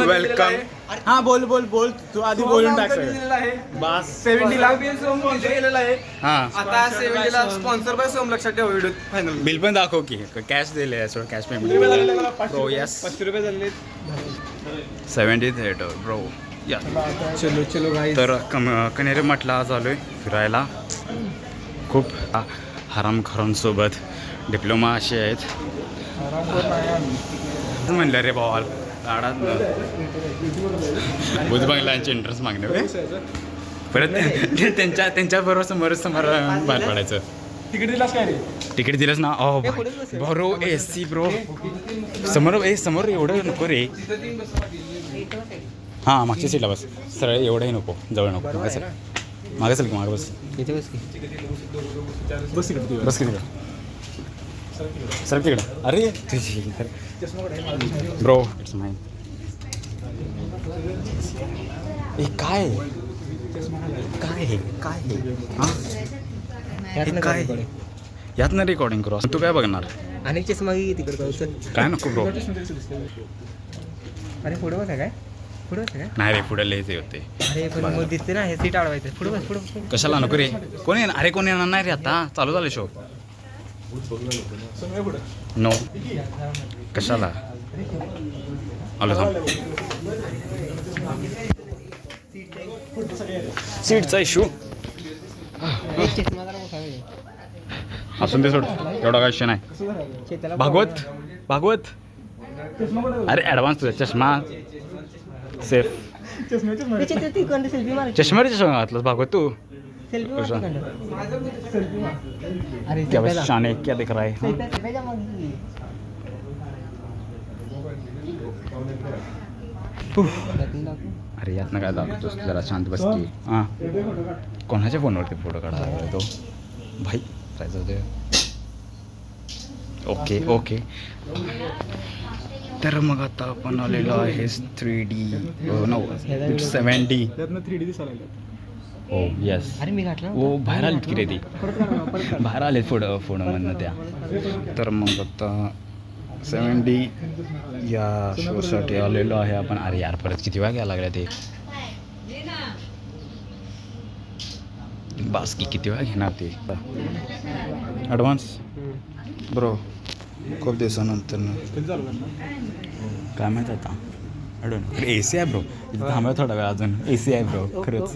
Welcome. हा बोल बोल बोल तू आधी बोलून टाक. बस 70 लाख बिल सोम केलेला आहे. हा आता 70 लाख स्पॉन्सर बाय सोम. लक्षात ठेवा व्हिडिओ फायनल. बिल पण दाखव की कॅश दिले आहे. Cash payment bro. यस 500 रुपये झाले. 70 थिएटर ब्रो. या चलो चलो गाईस. तर कनेरी मठला चालू आहे फिरायला. खूप हरामखोरांसोबत डिप्लोमा असे आहेत म्हणलं रे भावा गाडात भूतबंगलांचे इंटरेस्ट मागणे परत त्यांच्याबरोबर समोर बाहेर पडायचं. तिकीट दिलास काय रे? तिकीट दिलंच ना. ओ ब्रो AC ब्रो समोर एवढं नको रे. हां मागच्या सीटला बस. सरळ एवढंही नको जवळ नको. मागे चल की मागे बस. बस किती सर तिकडं. अरे ब्रो इट्स माइन. काय काय काय काय यात ना रेकॉर्डिंग करू. तू काय बघणार? अनेक चष्मा तिकडे काय नको ब्रो. अरे पुढे बघा काय पुढे बघा काय. नाही रे पुढे लिहायचे होते. अरे पण मग दिसते ना हे सीट अडवायचं. पुढे बस पुढे. कशाला नको रे. कोण येणार? अरे कोण येणार नाही रे. आता चालू झालं शो. नो कशाला आलो थांब. सीटचा इशू असून दे सोड. एवढा काय विषय नाही. भागवत अरे ॲडव्हान्स तुझा चष्मा सेफ. चष्मा घातलं भागवत तू. क्या बस शाने क्या दिख रहा है. अरे यातनं काय दाखवतोस जरा शांत बस की. हां कोणाच्या फोनवरती फोटो काढायला तो भाई जायचं ते. ओके तर मग आता आपण आलेलो आहे 3D नो 7D. हो यस. अरे मी घातला हो बाहेर आलीत की रे ती. बाहेर आलेत फोनमधनं त्या. तर मग आता 7D या शोसाठी आलेलो आहे आपण. अरे यार परत किती वेळा घ्यायला लागल्या ते. बास की किती वेळा घेणार ते. ॲडव्हान्स ब्रो खूप दिवसानंतर काय माहीत आता. AC आहे ब्रो. इथं थांबा थोडा वेळ अजून. AC आहे ब्रो खरंच.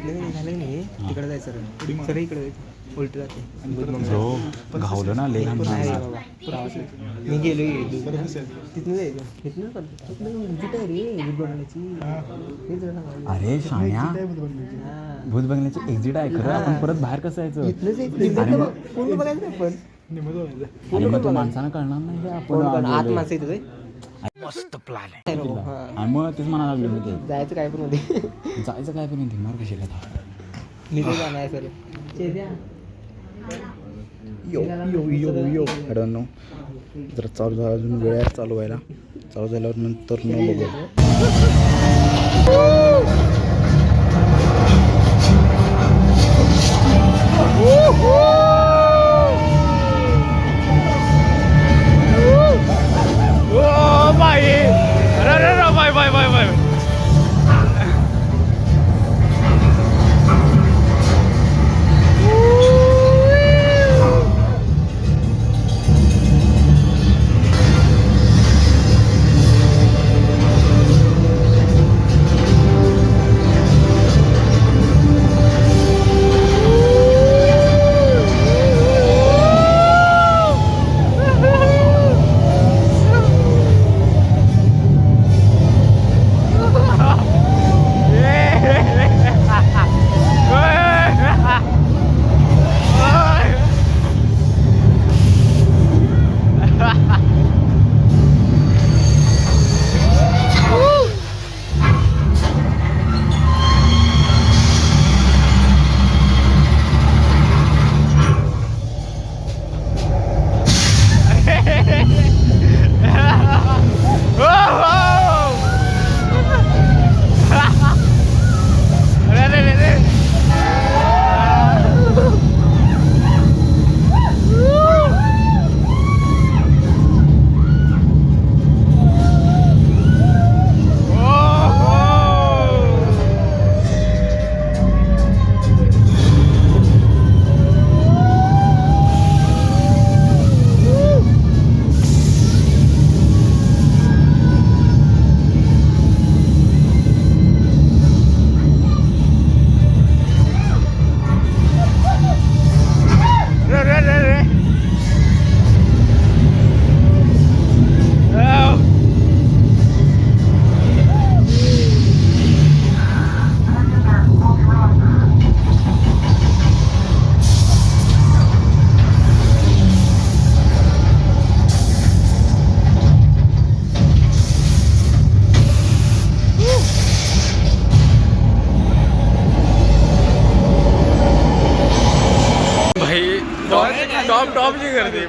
तिकडे जायचं सर इकडे उलट जाते ब्रो घावलं ना लय. मी गेलो तिथनं अरे शाण्या भूत बंगल्याची एक्झिट आहे खरं. आपण परत बाहेर कसं यायचं? पूर्ण बघायचं आपण. आणि मग तो माणसानं कळणार नाही आपण आत माणसं येतं. मस्त प्लॅन आहे. आणि मग तेच म्हणायला लागलो मी ते जायचं काय पण होते मार कशाला मी तर जाणार आहे sir. Yo I don't know. जर चालू झाला अजून वेळ आहे चालू व्हायला. चालू झाल्यावर नंतर न बघू. बाय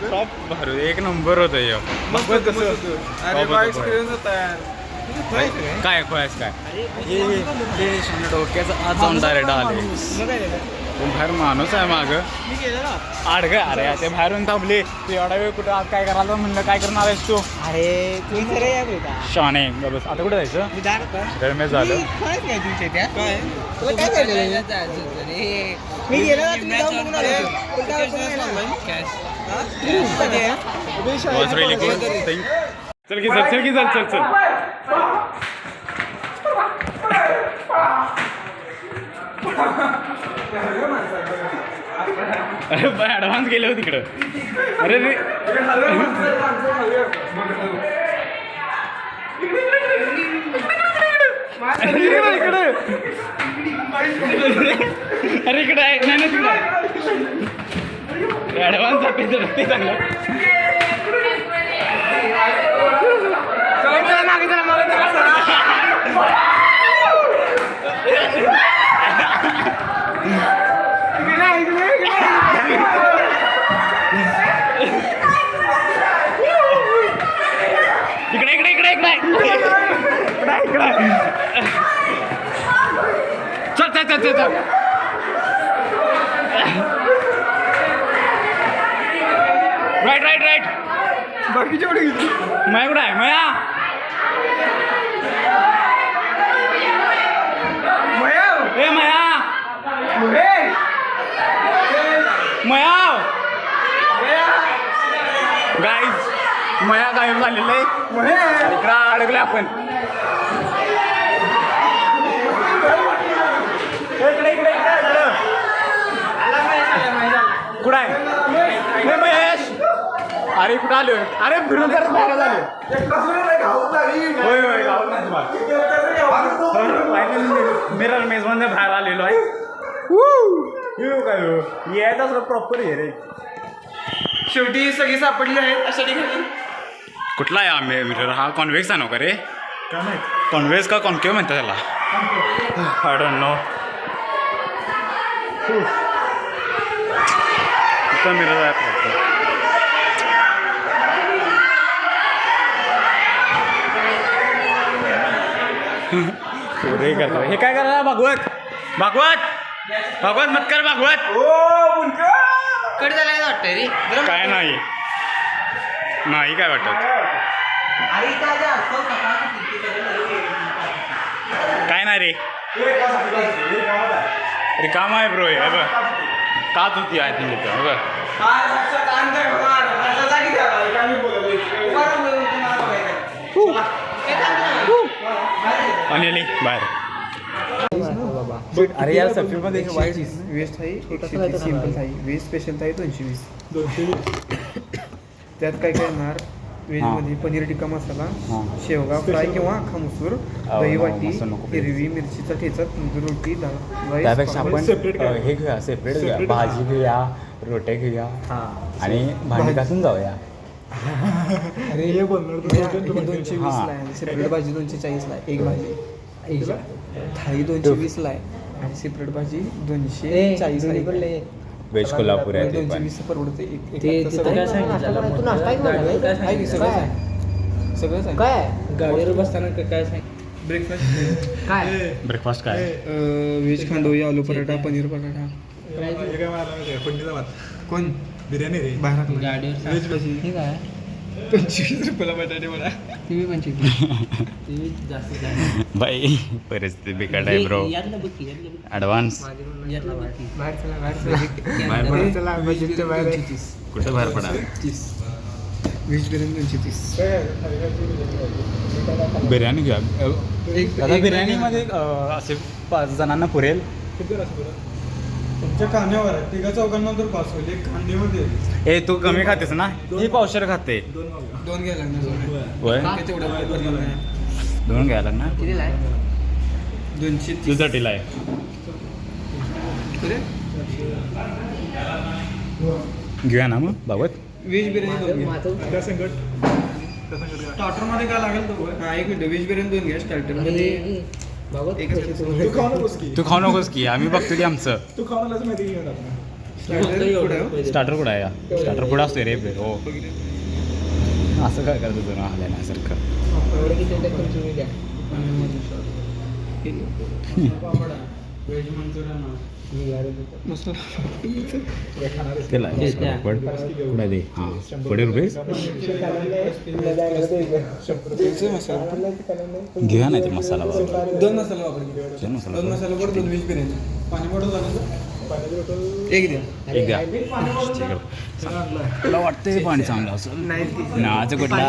टॉप भारी एक नंबर होतं हे. मस्त बघ होतं, कसं मस्त होतं. अरे टॉप बा होतं, एक्सपिरियन्स होता यार. काय खोयास काय हे डोक्याचं आज जाऊन डायरेक्ट आले. तो बाहेर माणूस आहे मागं आड ग. अरे ते बाहेरून थांबले तू एवढा वेळ कुठं आज काय करायला म्हणलं काय करणार आहेस तू. अरे तुम्ही खरं या बेटा शाने बस आता कुठं जायचं गरमे झालं. खरंच नाही तुमच्या त्या काय तुला काय झालेलं मी गेलो ना तुम्ही जाऊन बघून आलो. पण काय बघून नाही आलो. Was really good thing. चल की चल. अरे ॲडव्हान्स गेले हो तिकडं. अरे रे अरे इकडे आहे नाही ना तिकडे ॲडव्हान्स जाते तर ते चांगलं. इकडे चल राईट बाकीच्या एवढे घेतली मया कुठं आहे मया ए मया गाईज मया गायब झालेलं आहे. इकडं अडकले आपण. कुठं आहे महेश. अरे कुठं आलो अरे फिरून करत बाहेर झाले. होय मिरर मेज मध्ये बाहेर आलेलो आहे. काय यायचा प्रॉपर हे रे. शेवटी सगळी सापडली आहेत अशा ठिकाणी. कुठला आहे आम्ही मिरर हा कॉन्व्हेक्स आहे नव्हता रे. कॉन्व्हेक्स का कॉन्केव्ह म्हणतात त्याला. I don't know. कुठं मिरर आहे प्रॉपर. हे काय करा भागवत मत कर भागवत. कट झालाय वाटतं रे. काय नाही काय वाटत. काय नाही रे रिकाम आहे ब्रो. हे बघ काच होती आय थिंक इथं बघ. आणि बाहेर. अरे यार सफीमध्ये veg Thai 130, simple Thai veg special Thai 220. त्यात काय येणार व्हेजमध्ये पनीर टिक्का मसाला, शेवगा फ्राय किंवा अख्खा मसूर, दही वाटी, हिरवी मिरचीचा ठेचा, तंदूर रोटी, त्यापेक्षा आपण हे घेऊया सेपरेट घेऊया. भाजी घेऊया रोट्या घेऊया आणि भांडी घासून जाऊया. अरे हे बोलणार 220 ला आहे. सेपरेट भाजी 240 ला एक भाजी. थाळी 220 ला आहे आणि सेपरेट भाजी 240 ला. व्हेज कोल्हापूर आहे ते पण 220 परवडते. सगळंच आहे. काय गाडीवर बसताना काय सांग. ब्रेकफास्ट काय व्हेज खांडोळी, आलू पराठा, पनीर पराठा. कोण बिर्याणी रे बाहेर गाडीवर व्हेज भाजी ठीक आहे. 25 रुपयाला बटाटे वडा. तुम्ही पण तुम्ही जास्त बाई परिस्थिती बिकट आहे ब्रो. ॲडव्हान्स कुठं बाहेर पडा. व्हेज बिर्याणी 230. बिर्याणी घ्या दादा. बिर्याणीमध्ये असे 5 जणांना पुरेल. तुमच्या कांद्यावर आहे. तिघा चौघांना तर पास होईल. एक कांद्यामध्ये ए तू कमी खातेस ना. ही पावशेर खाते. 2 घ्यायला लागणार. होय तेवढं 2 घ्यायला ना. 230 तुझ्यासाठी आहे घेऊया ना मग बाबत. व्हेज बिर्याणी 2 घ्या. स्टार्टरमध्ये काय लागेल तो. एक मिनिट. व्हेज बिर्याणी 2 घ्या स्टार्टरमध्ये. तू खाऊ नकोस की तू खाऊ नकोस की आम्ही बघतो की आमचं. तू खाऊ नकोस माहिती घेऊन आपण स्टार्टर कुठं आहे का स्टार्टर पुढं असतोय रे हो असं काय करतो तुला आल्यासारखं व्हेज मंचुरियन केला कुठं दे हां 20 रुपये घेऊया नाही ते मसाला बाबा 2 मसाला वापर दोन मसाला 2 मसाला वर 2 व्हेज बिर्याणी पाणी बॉटल झालं एक द्या एक द्या तुला वाटतंय पाणी चांगलं असं नाचं कुठला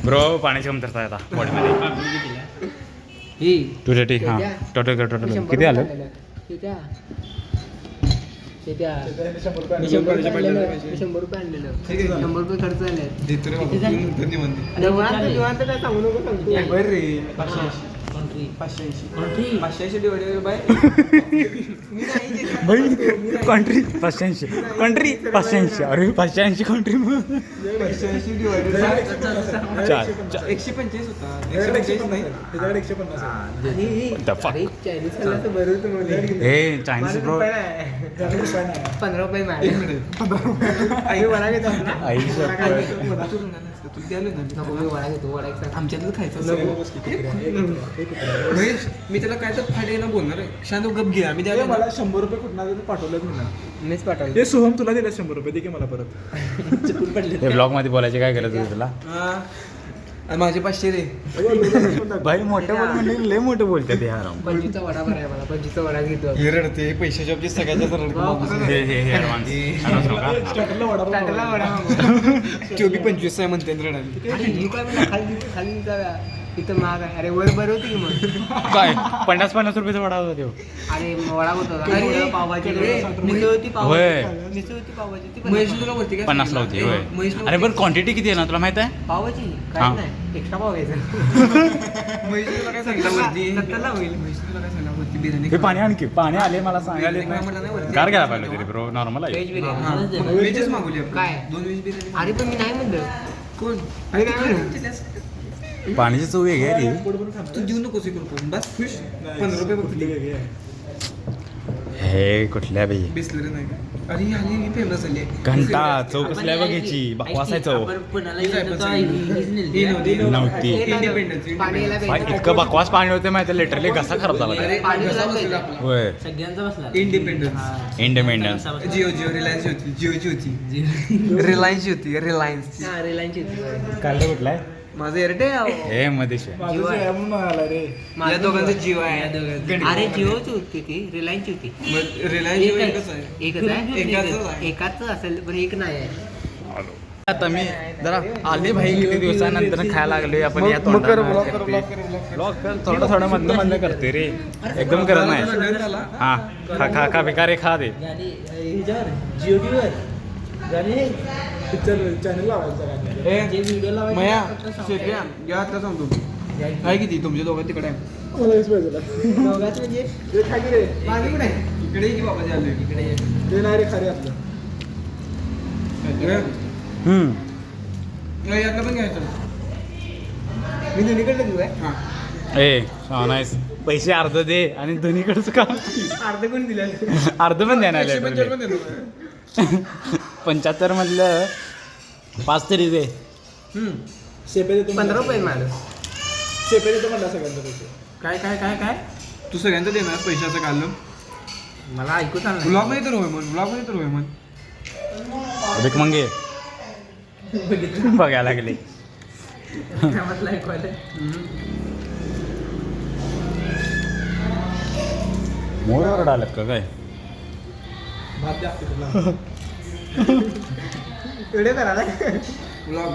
ब्रो पाण्याची कमतरता आहे आता बॉडीमध्ये तुझ्या ठीक हां टोटल किती आलं 100 रुपये आणलेलं 100 रुपये खर्च आले देतो रे बाबा. धन्यवाद निवांत काय सांगू नको सांगतो बरं रे 580 डिवाइडेड बाय भाई कंट्री 580 अरे 580 कंट्री मग 580 डिवाइडेड बाय 145 होता 145 नाही त्याच्याकडे 150 आहे. चायनीज खाल्ला तर बरं होतं मला. हे चायनीज ब्रो 15 रुपये मिळाले आई वडा घेतो आई तू द्यालो ना नको मी वडा घेतो वडा एक सांग. आमच्यातलं खायचं महेश मी त्याला काय तर फाडेला बोलणार आहे शांत गप घे आम्ही हे द्यालो मला 100 रुपये कुठं पाठवलेत म्हणा मीच पाठवलं हे सोहम तुला दिले 100 रुपये दे की मला परत हे ब्लॉग मध्ये बोलायची काय गरज होती तुला आणि माझे 500 रे भाई मोठं बोल म्हणजे लय मोठं बोलतात हे आराम पंचवीसचा वडा भराय मला 25चा वडा घेतो हे रडते पैशाच्या बाबतीत सगळ्याच्या हे ॲडव्हान्स स्टार्टरला वडा टाटाला वडा मागव. तो बी 25 आहे म्हणते रडाली अरे मी काय म्हणलं, खाली जाऊया इथं महाग आहे अरे वर बरं होती की मग काय 50 रुपयाचा वडा होता तो अरे वडा होता अरे, पावभाजी अरे, मिसळ होती होय. मिसळ होती पावभाजी ती महेश तुला वरती काय 50 ला होती होय अरे पण क्वांटिटी किती आहे ना तुला माहित आहे पावभाजी हा. काय नाही एक्स्ट्रा पाव घ्यायचं महेश तुला काय सांगितलं वरती 70 होईल महेश तुला काय सांगितलं वरती बिर्याणी हे पाणी आणखी पाणी आले मला सांगायला येत मला नाही नाही वरती. कार घ्यायला पाहिजे तरी ब्रो नॉर्मल आहे व्हेज बिर्याणी व्हेजच मागवली आपण काय? 2 व्हेज बिर्याणी अरे पण मी नाही म्हणलं कोण अरे काय म्हणलं पाण्याची चव वेगळी आहे रे तू देऊ नकोस 1 रुपये बस खुश 15 रुपये बघली हे कुठल्या बाई बिसलरी नाही का अरे आली ही फेमस झाली आहे. घंटा चव कसल्या बघायची बकवास आहे चव नव्हती इंडिपेंडन्स पाणी यायला भाई, पाहिजे. इतकं बकवास पाणी होते माहिती लिटरली घसा खराब झाला अरे पाणी कसा यायला बसलेला पाहिजे. आपला होय इंडिपेंडन्स इंडिपेंडन्स जिओ रिलायन्स होती जिओची होती रिलायन्सची होती रिलायन्स हा, रिलायन्सची होती बरं. काढलं कुठला आहे माझं एअरटेल हे मध्ये माझं जे आहे म्हणून आला रे या दोघांचं जिओ आहे अरे जिओची होती ती रिलायन्सची होती रिलायन्स जिओ एकच आहे एकच आहे एकाच आहे. एकाच असेल पण एक नाही आहे आता मी जरा आले भाई किती दिवसानंतर खायला लागले आपण या मग कर तोंडानं ब्लॉग कर करते. ब्लॉग कर ब्लॉग कर ब्लॉग कर थोडं मधलं करते रे एकदम करत नाही हा खा भिकारी खा दे जिओ टीव्हीवर पिक्चर चॅनल लावायचं काय मया शेट्या या आता सांगतो काय किती तुमच्या दोघांत तिकडे आहे मला हेच पाहिजे दोघात म्हणजे ते खाली रे माझी कुठे आहे? इकडे ये की बाबा आले इकडे ये. ते नाही रे खरे आपलं यातलं पण घ्यायचं मी दोन्हीकडे देऊ आहे हां ए नाईस पैसे अर्ध दे आणि दोन्हीकडचं का अर्ध कोण दिलं अर्ध पण देणार 145 पण देतो. 75 मधलं 5 तरी दे शेपे देतो 15 रुपये माझं शेपे देतो म्हणला सगळ्यांना पैसे काय तू सगळ्यांचं देणार पैशाचं काढलं मला ऐकू चाललं ब्लॉग मध्ये तर होय म्हण ब्लॉग मध्ये तर होय म्हण अधिक मंगे बघायला लागले म्हटलं ऐकू आलं मोर आल्यात का काय भात द्या तुला व्हिडिओ करा ब्लॉग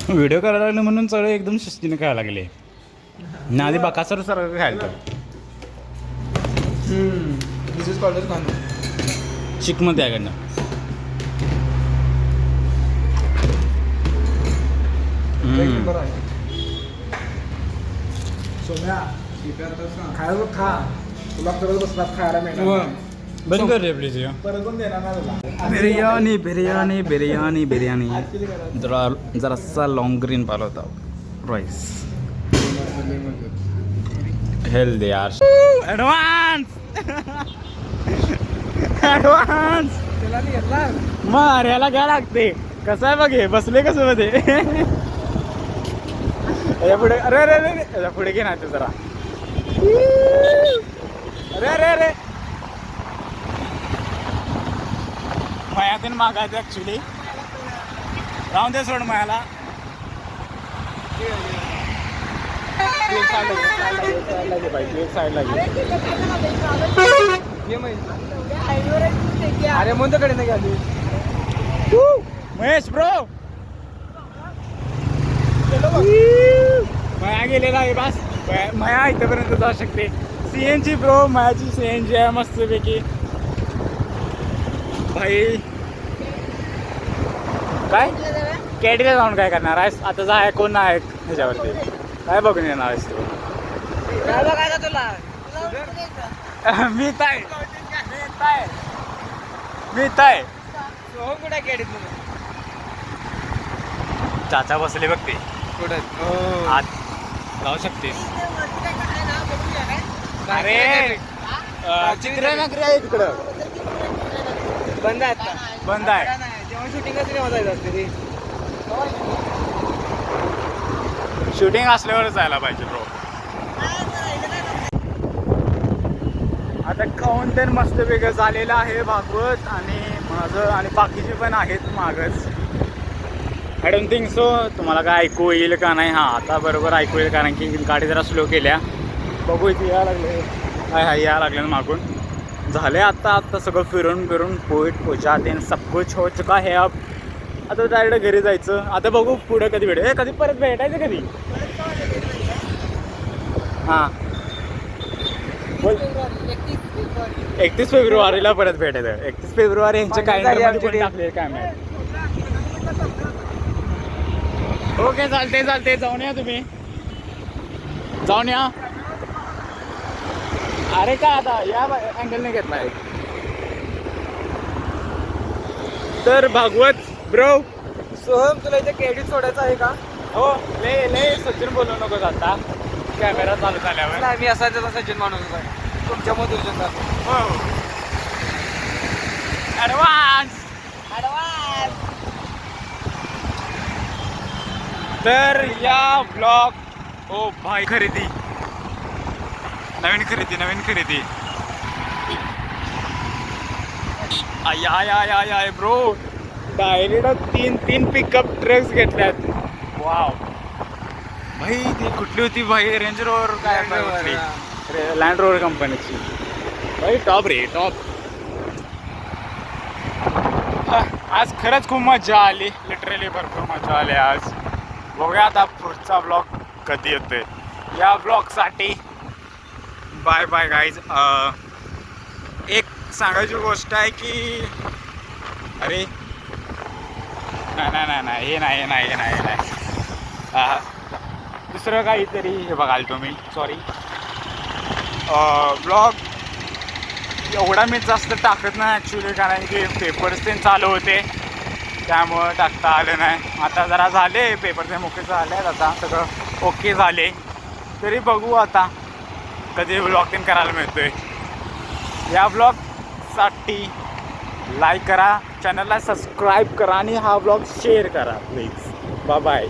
व्हिडिओ करायला लागले म्हणून सगळे एकदम शिस्तीने खायला लागले ना आधी बकासर सर खायला दिस इज कॉल्ड कांदा चिकमध्ये आहे कडनं नंबर आहे सोम्या शिप्या तर सांग. खायला बघ खा तुला करत बसलात खायला मिळणार हो. बंद कर रे प्लीज परत पण देणार नाही तुला बिर्याणी बिर्याणी बिर्याणी बिर्याणी किती करायला जरा जरासा लॉंग ग्रीन पालवता राईस हेल्दी यार ॲडव्हान्स ॲडव्हान्स त्याला नाही घेतला. मग याला घ्या लागते. कसं आहे बघ हे बसले कसं मध्ये याच्या पुढे अरे अरे अरे याच्या पुढे घे ना तू जरा. अरे अरे अरे मयातीन मागायचं ऍक्च्युली. राहून दे सोड मयाला. एक साईड लागेल. ये महेश. अरे कोणत्याकडे नाही गेली. महेश ब्रो मया गेलेला आहे बस. मया इथपर्यंत जाऊ शकते. CNG ब्रो मयाची CNG आहे मस्तपैकी. भाई काय कॅडीला जाऊन काय करणार आहेस आता? जा कोण आहे ह्याच्यावरती काय बघून येणार आहेस तू? काय बघायचं तुला? मी ताय मी ताय हो कुठे गेडीत चाचा बसले बघ ते आत जाऊ शकतेस. अरे चित्रनगरी आहे तिकडं. बंद आहे आता. बंद आहे. जेव्हा शूटिंग असते तेव्हा जायचं असते रे. शूटिंग असल्यावरच जायला पाहिजे ब्रो. आता खाऊन तर मस्त वेगळं झालेलं आहे भागवत आणि माझं आणि बाकीचे पण आहेत मागच. आय डोंट थिंक सो तुम्हाला काय ऐकू येईल का नाही. हां आता बरोबर ऐकू येईल कारण की गाडी जरा स्लो केल्या. बघू इथे या लागले हाय या लागले मागून. झाले आत्ता सगळं फिरून पोचा देन सब कुछ हो चुका है. अब आता डायरेक्ट घरी जायचं. आता बघू पुढं कधी भेटेल. कधी परत भेटायचं कधी. हां बोल. 31 फेब्रुवारीला परत भेटायचं. 31 फेब्रुवारी यांच्या कॅलेंडरमध्ये कोणी टाकले काय माहिती. ओके चालते जाऊन या तुम्ही. जाऊन या. अरे का आता या अँगलने घेतलाय. तर भागवत ब्रो सोहम तुला इथे क्रेडिट सोडायचं आहे का? हो ले सचिन बोलू नकोस आता कॅमेरा चालू झाल्यावर. नाही मी असायचं सचिन माणूस आहे तुमच्या मधून. हो ॲडव्हान्स. तर या ब्लॉग ओ भाई खरेदी नवीन खरेदी आय ब्रो डायरेक्ट तीन पिकअप ट्रक्स घेतल्यात. वाव भाई ती कुठली होती भाई? रेंज रोवर काय लँड रोवर कंपनीची भाई. टॉप रे टॉप. आज खरंच खूप मजा आली. लिटरली भरपूर मजा आली आज. बघूया आता पुढचा ब्लॉग कधी येतोय. या ब्लॉगसाठी बाय बाय गाईज. एक सांगायची गोष्ट आहे की अरे नाही हे नाही दुसरं काहीतरी हे बघाल तुम्ही. सॉरी ब्लॉग एवढा मी जास्त टाकत नाही ॲक्च्युली कारण की पेपर्स ते चालू होते त्यामुळं टाकता आलं नाही. आता जरा झाले पेपर ते मोके झाले आता सगळं ओके झाले. तरी बघू आता कधी ब्लॉग तीन करायला मिळतोय. या ब्लॉगसाठी लाईक करा, चॅनलला सबस्क्राईब करा आणि हा ब्लॉग शेअर करा प्लीज. Bye bye.